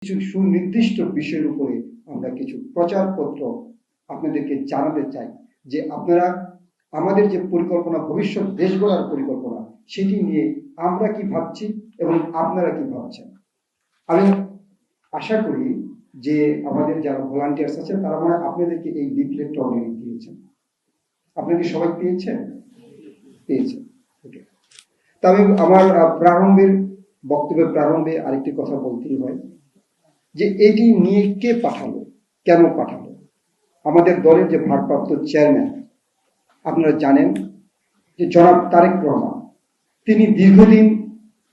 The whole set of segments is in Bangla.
কিছু সুনির্দিষ্ট বিষয়ের উপরে আমরা কিছু প্রচারপত্র আপনাদেরকে জানাতে চাই যে আপনারা আমাদের যে পরিকল্পনা, ভবিষ্যৎ দেশ গড়ার পরিকল্পনা, সেটি নিয়ে আমরা কি ভাবছি এবং আপনারা কি ভাবছেন। আমি আশা করি যে আমাদের যারা ভলান্টিয়ার্স আছেন তারা মানে আপনাদেরকে এই লিফলেটটা অলরেডি দিয়েছেন। আপনারা কি সবাই পেয়েছেন? ওকে। তবে আমার বক্তব্যের প্রারম্ভে আরেকটি কথা বলতেই হয় যে এটি নিয়ে কে পাঠালো, কেন পাঠালো। আমাদের দলের যে ভারপ্রাপ্ত চেয়ারম্যান, আপনারা জানেন যে জনাব তারেক রহমান, তিনি দীর্ঘদিন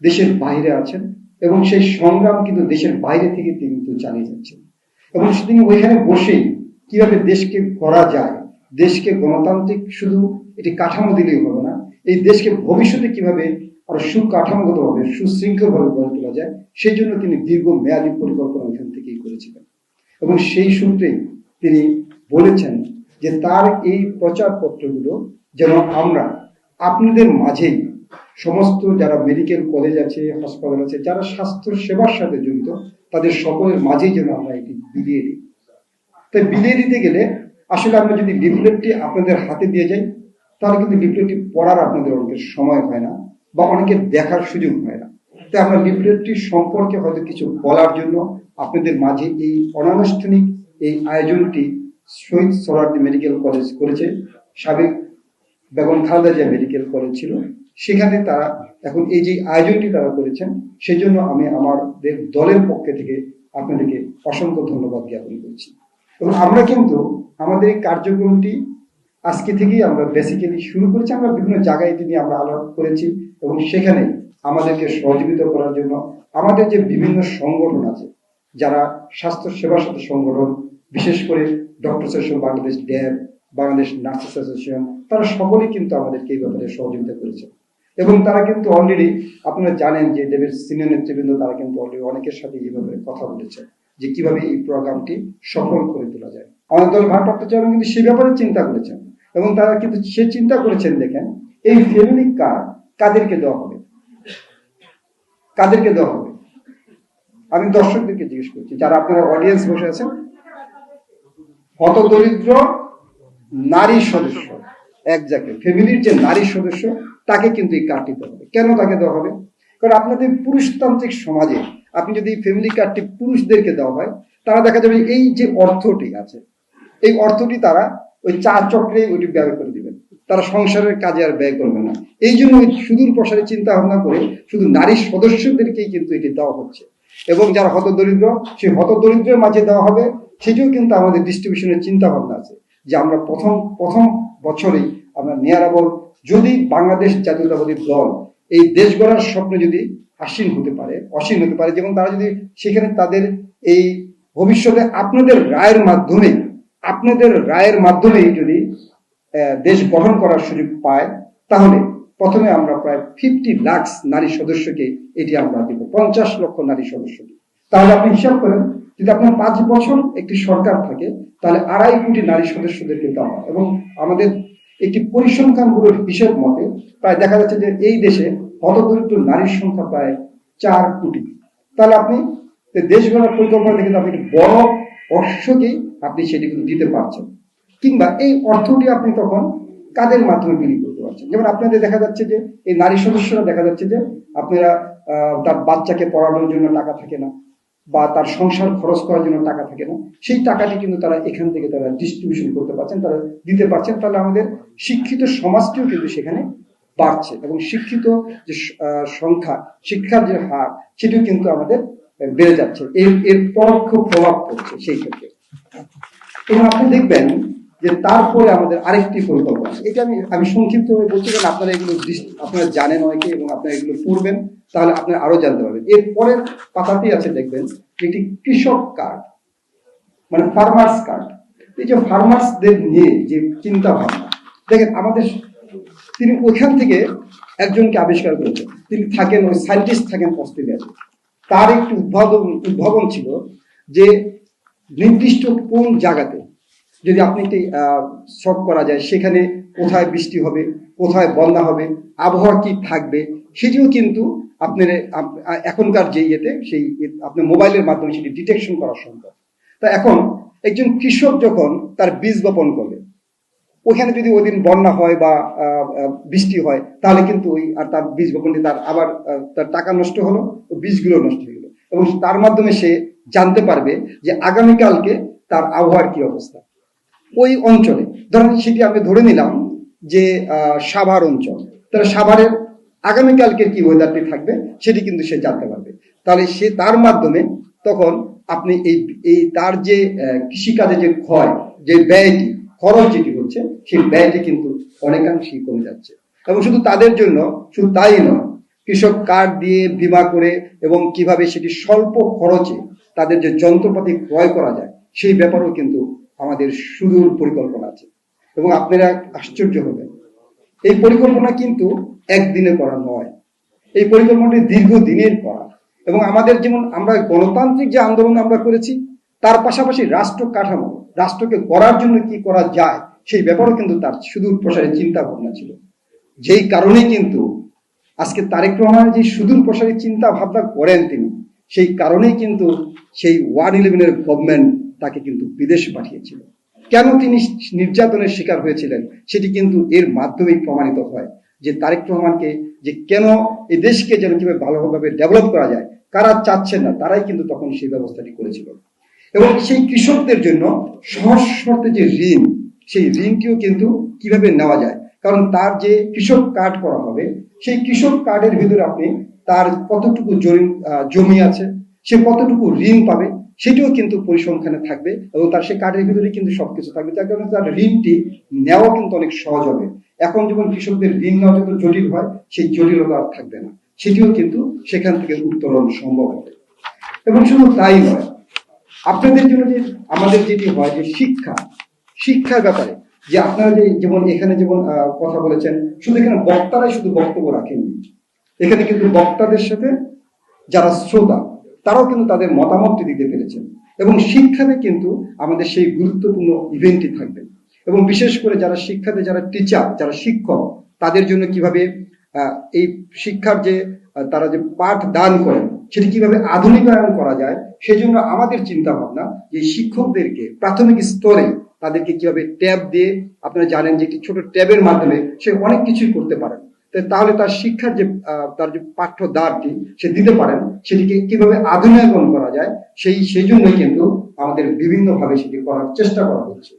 দেশের বাইরে আছেন এবং সেই সংগ্রাম কিন্তু দেশের বাইরে থেকে তিনি কিন্তু চালিয়ে যাচ্ছেন এবং তিনি ওইখানে বসেই কিভাবে দেশকে করা যায়, দেশকে গণতান্ত্রিক শুধু এটি কাঠামো দিলেই হবে না, এই দেশকে ভবিষ্যতে কিভাবে আরো সুকাঠামোগতভাবে সুশৃঙ্খলভাবে গড়ে তোলা যায়, সেই জন্য তিনি দীর্ঘ মেয়াদী পরিকল্পনা এখান থেকেই করেছিলেন এবং সেই সূত্রেই তিনি বলেছেন যে তার এই প্রচারপত্রগুলো যেন আমরা আপনাদের মাঝেই সমস্ত যারা মেডিকেল কলেজ আছে, হাসপাতাল আছে, যারা স্বাস্থ্য সেবার সাথে জড়িত, তাদের সকলের মাঝেই যেন আমরা এটি বিলিয়ে দিই। তাই বিলিয়ে দিতে গেলে আসলে আমরা যদি লিফলেটটি আপনাদের হাতে দিয়ে যাই, তাহলে কিন্তু লিফলেটটি পড়ার আপনাদের অনেকের সময় হয় না বা অনেকের দেখার সুযোগ হয় না। তাই আমরা লিফলেটটি সম্পর্কে হয়তো কিছু বলার জন্য আপনাদের মাঝে এই অনানুষ্ঠানিক এই আয়োজনটি শহীদ সোহরাওয়ার্দী মেডিকেল কলেজ করেছে। সাবেক বেগম খালেদা জিয়া মেডিকেল কলেজ ছিল, সেখানে তারা এখন এই যে আয়োজনটি তারা করেছেন, সেই জন্য আমি আমাদের দলের পক্ষে থেকে আপনাদেরকে অসংখ্য ধন্যবাদ জ্ঞাপন করছি। এবং আমরা কিন্তু আমাদের এই কার্যক্রমটি আজকে থেকেই আমরা বেসিক্যালি শুরু করেছি। আমরা বিভিন্ন জায়গায় এটি নিয়ে আমরা আলাপ করেছি এবং সেখানে আমাদেরকে সহযোগিতা করার জন্য আমাদের যে বিভিন্ন সংগঠন আছে, যারা স্বাস্থ্য সেবার সাথে সংগঠন, বিশেষ করে ডক্টর অ্যাসোসিয়েশন বাংলাদেশ, ড্যাব, বাংলাদেশ নার্সেস অ্যাসোসিয়েশন, তারা সকলেই কিন্তু আমাদেরকে এই ব্যাপারে সহযোগিতা করেছে এবং তারা কিন্তু অলরেডি, আপনারা জানেন যে ড্যাবের সিনিয়র নেতৃবৃন্দ তারা কিন্তু অলরেডি অনেকের সাথে এই ব্যাপারে কথা বলেছে যে কিভাবে এই প্রোগ্রামটি সফল করে তোলা যায়। আমাদের দল ভারপ্রাপ্ত চেয়ারম্যান কিন্তু সেই ব্যাপারে চিন্তা করেছেন এবং তারা কিন্তু সে চিন্তা করেছেন, দেখেন এই ফ্যামিলি কার্ড কাদেরকে দেওয়া হবে, কাদেরকে দেওয়া হবে। আমি দর্শকদেরকে জিজ্ঞেস করছি, যারা আপনারা অডিয়েন্স বসে আছেন, হতদরিদ্র নারী সদস্য, একজাকে ফ্যামিলির যে নারী সদস্য, তাকে কিন্তু এই কার্ডটি দেওয়া হবে। কেন তাকে দেওয়া হবে? কারণ আপনাদের পুরুষতান্ত্রিক সমাজে আপনি যদি ফ্যামিলি কার্ডটি পুরুষদেরকে দেওয়া হয়, তারা দেখা যাবে এই যে অর্থটি আছে, এই অর্থটি তারা ওই চার চক্রে ওইটি ব্যয় করে দিবেন, তারা সংসারের কাজে আর ব্যয় করবে না। এই জন্য ওই সুদূর প্রসারে চিন্তা ভাবনা করে শুধু নারী সদস্যদেরকেই কিন্তু এটি দেওয়া হচ্ছে এবং যারা হতদরিদ্র, সেই হতদরিদ্রের মাঝে দেওয়া হবে। সেটিও কিন্তু আমাদের ডিস্ট্রিবিউশনের চিন্তা ভাবনা আছে যে আমরা প্রথম বছরেই আমরা নিয়ারাবল, যদি বাংলাদেশ জাতীয়তাবাদী দল এই দেশ গড়ার স্বপ্ন যদি অসীম হতে পারে, যেমন তারা যদি সেখানে তাদের এই ভবিষ্যতে আপনাদের রায়ের মাধ্যমে যদি দেশ গঠন করার সুযোগ পায়, তাহলে প্রথমে আমরা প্রায় 50 লাখ নারী সদস্যকে এটি আমরা দিব, 50 লক্ষ নারী সদস্যকে। তাহলে আপনি হিসাব করেন, যদি আপনার 5 বছর একটি সরকার থাকে, তাহলে 2.5 কোটি নারী সদস্যদেরকে দেওয়া হয় এবং আমাদের একটি পরিসংখ্যানগুলোর হিসেব মতে প্রায় দেখা যাচ্ছে যে এই দেশে হতদরিদ্র নারীর সংখ্যা প্রায় 4 কোটি। তাহলে আপনি দেশ গড়ার পরিকল্পনা থেকে আপনি বড় অংশকেই আপনি সেটি কিন্তু দিতে পারছেন, কিংবা এই অর্থটি আপনি তখন কাদের মাধ্যমে বিলি করতে পারছেন। যেমন আপনাদের দেখা যাচ্ছে যে এই নারী সদস্যরা দেখা যাচ্ছে যে আপনারা তার বাচ্চাকে পড়ানোর জন্য টাকা থাকে না বা তার সংসার খরচ করার জন্য টাকা থাকে না, সেই টাকাটি কিন্তু তারা এখান থেকে তারা ডিস্ট্রিবিউশন করতে পারছেন, তারা দিতে পারছেন। তাহলে আমাদের শিক্ষিত সমাজটিও কিন্তু সেখানে বাড়ছে এবং শিক্ষিত যে সংখ্যা, শিক্ষার যে হার, সেটিও কিন্তু আমাদের বেড়ে যাচ্ছে। এর পরোক্ষ প্রভাব পড়ছে সেই ক্ষেত্রে। এবং আপনি দেখবেন যে তারপরে আমাদের আরেকটি পরিকল্পনা, এটা আমি সংক্ষিপ্তভাবে বলছি কারণ আপনারা এগুলো আপনারা জানেন অনেকে এবং আপনারা এগুলো পড়বেন, তাহলে আপনারা আরো জানতে পারবেন। এর পরের পাতাতেই আছে, দেখবেন একটি কৃষক কার্ড, মানে ফার্মার্স কার্ড। এই যে ফার্মার্সদের নিয়ে যে চিন্তা ভাবনা, দেখেন আমাদের তিনি ওইখান থেকে একজনকে আবিষ্কার করেছেন, তিনি থাকেন, ওই সায়েন্টিস্ট থাকেন অস্ট্রেলিয়াতে। তার একটি উদ্ভাবন ছিল যে নির্দিষ্ট কোন জায়গাতে যদি আপনি একটি শক করা যায়, সেখানে কোথায় বৃষ্টি হবে, কোথায় বন্যা হবে, আবহাওয়া কি থাকবে, সেটিও কিন্তু আপনার এখনকার যে ইয়েতে সেই আপনার মোবাইলের মাধ্যমে সেটি ডিটেকশন করা সম্ভব। তা এখন একজন কৃষক যখন তার বীজ বপন করবে, ওখানে যদি ওই দিন বন্যা হয় বা বৃষ্টি হয়, তাহলে কিন্তু ওই আর তার বীজ বপনটি তার আবার তার টাকা নষ্ট হলো, বীজগুলো নষ্ট হয়ে গেলো, এবং তার মাধ্যমে সে জানতে পারবে যে আগামীকালকে তার আবহাওয়ার কি অবস্থা ওই অঞ্চলে। ধরেন সেটি আমি ধরে নিলাম যে সাভার অঞ্চল, তাহলে সাভারের আগামীকালকের কি ওয়েদারটি থাকবে সেটি কিন্তু সে জানতে পারবে। তাহলে সে তার মাধ্যমে তখন আপনি এই তার যে কৃষিকাজে যে ক্ষয়, যে ব্যয়টি, খরচ যেটি হচ্ছে, সেই ব্যয়টি কিন্তু অনেকাংশেই কমে যাচ্ছে। এবং শুধু তাদের জন্য, শুধু তাই নয়, কৃষক কার্ড দিয়ে বীমা করে এবং কিভাবে সেটি স্বল্প খরচে তাদের যে যন্ত্রপাতি ক্রয় করা যায় সেই ব্যাপারেও কিন্তু আমাদের সুদূর পরিকল্পনা আছে। এবং আপনারা আশ্চর্য হবেন, এই পরিকল্পনা কিন্তু একদিনে করা নয়, এই পরিকল্পনাটি দীর্ঘদিনের করা। এবং আমাদের যেমন আমরা গণতান্ত্রিক যে আন্দোলন আমরা করেছি, তার পাশাপাশি রাষ্ট্র কাঠামো, রাষ্ট্রকে গড়ার জন্য কি করা যায় সেই ব্যাপারেও কিন্তু তার সুদূর প্রসারী চিন্তা ভাবনা ছিল। যেই কারণেই কিন্তু আজকে তারেক রহমান যে সুদূর প্রসারী চিন্তা ভাবনা করেন তিনি, সেই কারণেই কিন্তু সেই 111 গভর্নমেন্ট তাকে কিন্তু বিদেশে পাঠিয়েছিল। কেন তিনি নির্যাতনের শিকার হয়েছিলেন সেটি কিন্তু এর মাধ্যমেই প্রমাণিত হয়, যে তারেক রহমানকে যে কেন এই দেশকে যেন কিভাবে ভালোভাবে ডেভেলপ করা যায়, কারা চাচ্ছেন না তারাই কিন্তু তখন সেই ব্যবস্থাটি করেছিল। এবং সেই কৃষকদের জন্য সহজ শর্তে যে ঋণ, সেই ঋণটিও কিন্তু কিভাবে নেওয়া যায়, কারণ তার যে কৃষক কার্ড করা হবে, সেই কৃষক কার্ডের ভিতরে আপনি তার কতটুকু জমি আছে, সে কতটুকু ঋণ পাবে সেটিও কিন্তু পরিসংখ্যানে থাকবে, এবং তার সেই কার্ডের ভিতরে কিন্তু সবকিছু থাকবে, যার কারণে তার ঋণটি নেওয়া কিন্তু অনেক সহজ হবে। এখন যেমন কৃষকদের ঋণ নেওয়া যত জটিল হয়, সেই জটিলতা আর থাকবে না, সেটিও কিন্তু সেখান থেকে উত্তরণ সম্ভব হবে। এবং শুধু তাই নয়, আপনাদের জন্য যে আমাদের যেটি হয় যে শিক্ষার ব্যাপারে, যে আপনারা যে যেমন এখানে যেমন কথা বলেছেন, শুধু এখানে বক্তারাই শুধু বক্তব্য রাখেননি, এখানে কিন্তু বক্তাদের সাথে যারা শ্রোতা তারাও কিন্তু তাদের মতামতটি দিতে পেরেছেন। এবং শিক্ষাতে কিন্তু আমাদের সেই গুরুত্বপূর্ণ ইভেন্টই থাকবে। এবং বিশেষ করে যারা শিক্ষাতে, যারা টিচার, যারা শিক্ষক, তাদের জন্য কিভাবে এই শিক্ষার যে তারা যে পাঠ দান করেন সেটি কিভাবে আধুনিকায়ন করা যায়, সেই জন্য আমাদের চিন্তা ভাবনা যে শিক্ষকদেরকে প্রাথমিক স্তরে তাদেরকে কিভাবে ট্যাব দিয়ে, আপনারা জানেন যে একটি ছোট ট্যাবের মাধ্যমে সে অনেক কিছুই করতে পারেন, তাহলে তার শিক্ষার যে তার যে পাঠ্যদানটি সে দিতে পারেন, সেটিকে কিভাবে আধুনিকায়ন করা যায় সেই জন্যই কিন্তু আমাদের বিভিন্নভাবে সেটি করার চেষ্টা করা হচ্ছে।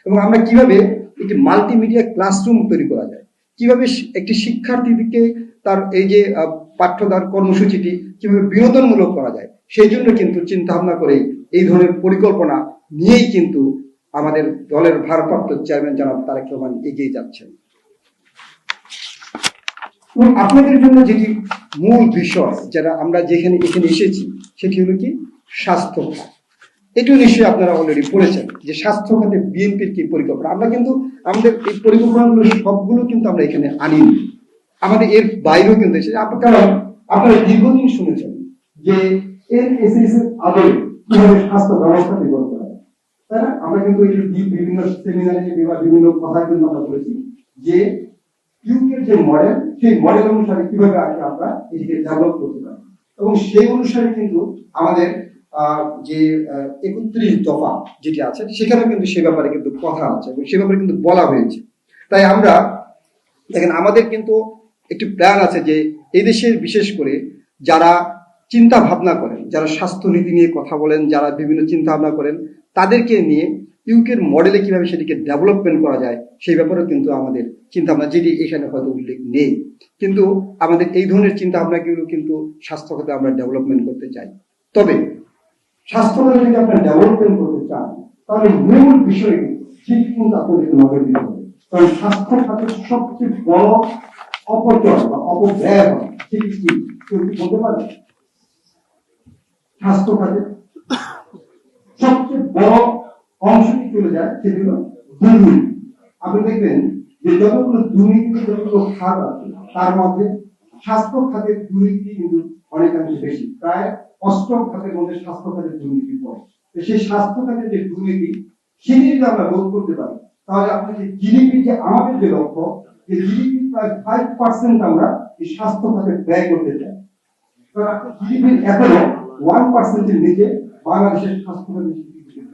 এবং আমরা কিভাবে একটি মাল্টিমিডিয়া ক্লাসরুম তৈরি করা যায়, কিভাবে একটি শিক্ষার্থীকে তার এই যে পাঠ্যদান কর্মসূচিটি কিভাবে বিনোদনমূলক করা যায়, সেই জন্য কিন্তু চিন্তা ভাবনা করে এই ধরনের পরিকল্পনা নিয়েই কিন্তু আমাদের দলের ভারপ্রাপ্ত চেয়ারম্যান জনাব তারেক রহমান এগিয়ে যাচ্ছেন। আপনাদের জন্য যেটি মূল বিষয়, যারা আমরা যেখানে এখানে এসেছি, সেটি হলো কি স্বাস্থ্য খাত। এটিও নিশ্চয়ই আপনারা অলরেডি পড়েছেন যে স্বাস্থ্য খাতে বিএনপির কি পরিকল্পনা। আমরা কিন্তু আমাদের এই পরিকল্পনাগুলো সবগুলো কিন্তু আমরা এখানে আনিনি, আমাদের এর বাইরেও কিন্তু এসেছে। কারণ আপনারা দীর্ঘদিন শুনেছেন যে এনএসএস এর আদলে কিভাবে স্বাস্থ্য ব্যবস্থা বিকল্প করা যায়, তাই না? আমরা কিন্তু এই বিভিন্ন সেমিনারে বিভিন্ন কথা কিন্তু আমরা বলেছি যে ইউকের যে মডেল, সেই মডেল অনুসারে কিভাবে আমরা এটিকে ডেভেলপ করতে পারি। এবং সেই অনুসারে কিন্তু আমাদের যে 31 দফা যেটি আছে, সেখানে কিন্তু সে ব্যাপারে কিন্তু কথা আছে এবং সে ব্যাপারে কিন্তু বলা হয়েছে। তাই আমরা দেখেন, আমাদের কিন্তু একটি প্ল্যান আছে যে এই দেশের বিশেষ করে যারা চিন্তা ভাবনা করেন, যারা স্বাস্থ্য নীতি নিয়ে কথা বলেন, যারা বিভিন্ন চিন্তা ভাবনা করেন, তাদেরকে নিয়ে ইউকের মডেলে কিভাবে সেটিকে ডেভেলপমেন্ট করা যায় সেই ব্যাপারেও কিন্তু আমাদের চিন্তা ভাবনা, যেটি এখানে হয়তো উল্লেখ নেই, কিন্তু আমাদের এই ধরনের চিন্তা ভাবনাগুলো কিন্তু স্বাস্থ্য খাতে আমরা ডেভেলপমেন্ট করতে চাই। তবে স্বাস্থ্য খাতে যদি আপনারা ডেভেলপমেন্ট করতে চান, তাহলে মূল বিষয়টি ঠিক কিন্তু আপনাদেরকে নজর দিতে হবে। কারণ স্বাস্থ্য খাতের সবচেয়ে বড় অপচয় বা অপব্যয় হয় সেটি কি কেউ কি বলতে পারে? স্বাস্থ্য খাতে সবচেয়ে বড় অংশটি চলে যায় সেটি হলো দুর্নীতি। আপনি দেখবেন যে যতগুলো দুর্নীতি, যতগুলো খাত আছে, তার মধ্যে স্বাস্থ্য খাতের দুর্নীতি কিন্তু অনেকাংশে বেশি, প্রায় 8ম খাতের মধ্যে স্বাস্থ্য খাতের দুর্নীতি পড়ে। সেই স্বাস্থ্য খাতের যে দুর্নীতি, সেটি যদি আমরা রোধ করতে পারি, তাহলে আপনাকে জিডিপি, যে আমাদের যে লক্ষ্য, যে জিডিপি প্রায় 5% আমরা এই স্বাস্থ্য খাতে ব্যয় করতে চায়। কারণ আপনি জিডিপির এখনো 1% নিচে বাংলাদেশের স্বাস্থ্য খাতে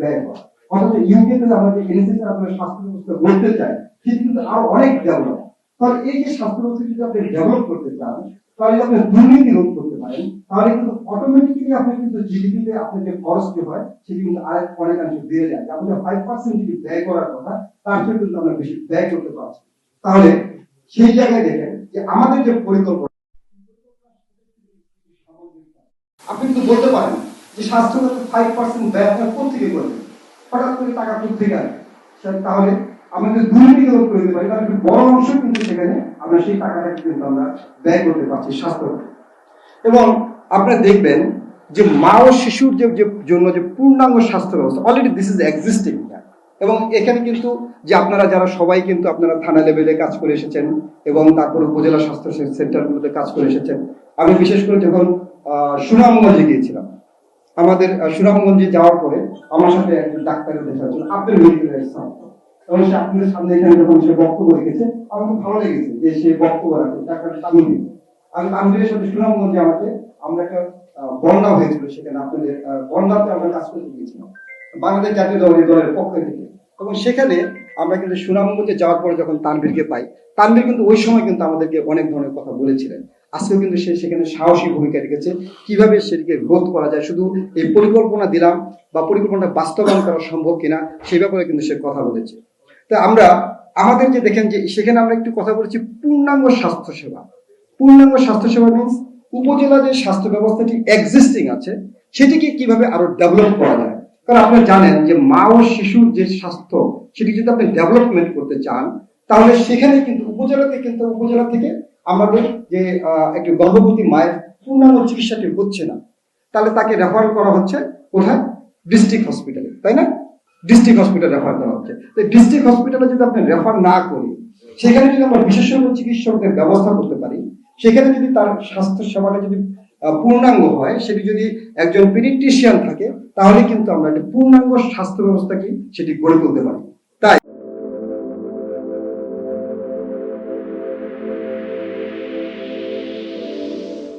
ব্যয় হয়। অথচ ইউকেতে আমরা যে এনএসএস আপনার স্বাস্থ্য ব্যবস্থা বলতে চাই, সেটি কিন্তু আরো অনেক ডেভেলপ। কারণ এই যে স্বাস্থ্য ব্যবস্থা যদি আপনি ডেভেলপ করতে চান, তাহলে আপনি দুর্নীতি রোধ করতে পারেন, তাহলে কিন্তু অটোমেটিক্যালি আপনি কিন্তু জিডিপিতে আপনার যে খরচটি হয় সেটি কিন্তু আরেক অনেকাংশে বেড়ে যায়। আপনি 5% যদি ব্যয় করার কথা, তার চেয়ে কিন্তু আমরা বেশি ব্যয় করতে পারছি। তাহলে সেই জায়গায় দেখেন যে আমাদের যে পরিকল্পনা, আপনি কিন্তু বলতে পারেন যে স্বাস্থ্য খাতে 5% ব্যয় আপনার কোথেকে করবেন, হঠাৎ করে টাকা কোথেকে আসবে। তাহলে আমরা যদি দুর্নীতি রোধ করে দিতে পারি, তাহলে বড় অংশ কিন্তু সেখানে আমরা সেই টাকাটা কিন্তু আমরা ব্যয় করতে পারছি স্বাস্থ্য। এবং আপনারা দেখবেন যে মা ও শিশুর জন্য যে পূর্ণাঙ্গ স্বাস্থ্য ব্যবস্থা অলরেডি দিস ইজ এক্সিস্টিং। এবং এখানে কিন্তু যে আপনারা যারা সবাই কিন্তু আপনারা থানা লেভেলে কাজ করে এসেছেন এবং তারপর উপজেলা স্বাস্থ্য সেন্টারগুলোতে কাজ করে এসেছেন। আমি বিশেষ করে যখন সুনামগঞ্জে গিয়েছিলাম, আমাদের সুনামগঞ্জে যাওয়ার পরে আমার সাথে একজন ডাক্তারের দেখা হয়েছিল, আপনার মেডিকেল এবং সে আপনাদের সামনে এখানে যখন সে বক্তব্য রেখেছে, আমার খুব ভালো লেগেছে যে সে বক্তব্য রাখে ডাক্তার তামিম। আমি তামিমের সাথে সুনামগঞ্জে আমরা একটা বন্যা হয়েছিল, সেখানে আপনাদের বন্যাতে আমরা কাজ করতে গিয়েছিলাম বাংলাদেশ জাতীয় দলের পক্ষ থেকে। এবং সেখানে আমরা কিন্তু সুনামগঞ্জে যাওয়ার পরে যখন তানভীরকে পাই, তানভীর কিন্তু ওই সময় কিন্তু আমাদেরকে অনেক ধরনের কথা বলেছিলেন। আজকেও কিন্তু সে সেখানে সাহসী ভূমিকা রেখেছে, কিভাবে সেটিকে রোধ করা যায়, শুধু এই পরিকল্পনা দিলাম বা পরিকল্পনাটা বাস্তবায়ন করা সম্ভব কিনা সেই ব্যাপারে কিন্তু সে কথা বলেছে। তো আমরা আমাদের যে দেখেন যে সেখানে আমরা একটু কথা বলেছি পূর্ণাঙ্গ স্বাস্থ্যসেবা। পূর্ণাঙ্গ স্বাস্থ্যসেবা মিনস উপজেলা যে স্বাস্থ্য ব্যবস্থাটি এক্সিস্টিং আছে সেটিকে কিভাবে আরো ডেভেলপ করা যায়। কারণ আপনি জানেন যে মা ও শিশুর যে স্বাস্থ্য সেটি যদি আপনি ডেভেলপমেন্ট করতে চান, তাহলে সেখানে কিন্তু উপজেলা থেকে আমাদের যে একটি গর্ভবতী মায়ের পূর্ণাঙ্গ চিকিৎসাটি হচ্ছে না, তাহলে তাকে রেফার করা হচ্ছে কোথায়? ডিস্ট্রিক্ট হসপিটালে, তাই না? ডিস্ট্রিক্ট হসপিটাল রেফার করা হচ্ছে। তো ডিস্ট্রিক্ট হসপিটালে যদি আপনি রেফার না করি, সেখানে যদি আমরা বিশেষজ্ঞ চিকিৎসকদের ব্যবস্থা করতে পারি, সেখানে যদি তার স্বাস্থ্য সেবাটা যদি পূর্ণাঙ্গ হয়, সেটি যদি একজন পিডিয়াট্রিশিয়ান থাকে, তাহলে কিন্তু আমরা একটা পূর্ণাঙ্গ স্বাস্থ্য ব্যবস্থাকে সেটি গড়ে তুলতে পারি। তাই